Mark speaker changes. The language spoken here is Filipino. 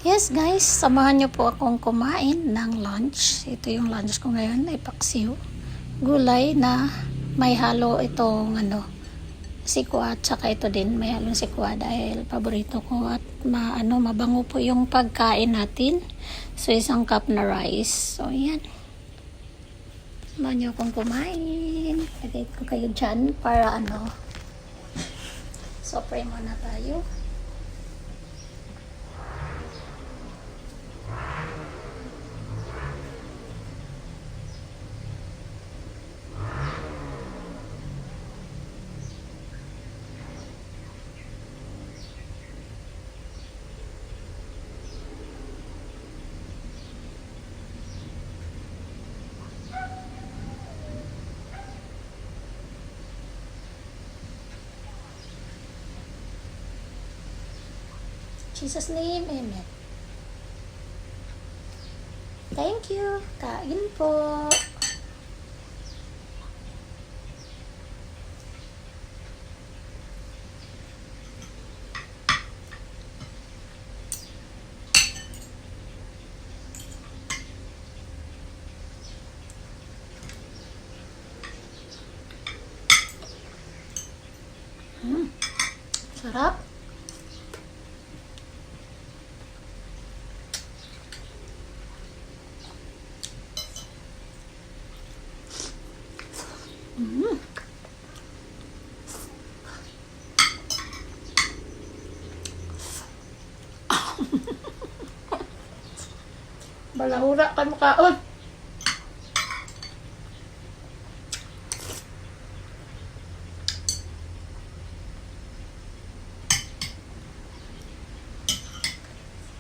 Speaker 1: Yes guys, samahan niyo po akong kumain ng lunch. Ito yung lunch ko ngayon, ay paksiw. Gulay na may halo itong sikwa, tsaka ito din may halong sikwa dahil paborito ko at mabango po yung pagkain natin. So isang cup na rice. So yan. Samahan niyo akong kumain. Lagay ko kayo dyan para So pray muna tayo. Jesus name, amen. Thank you. Kain po. Sarap. Balahura ka mukhaon.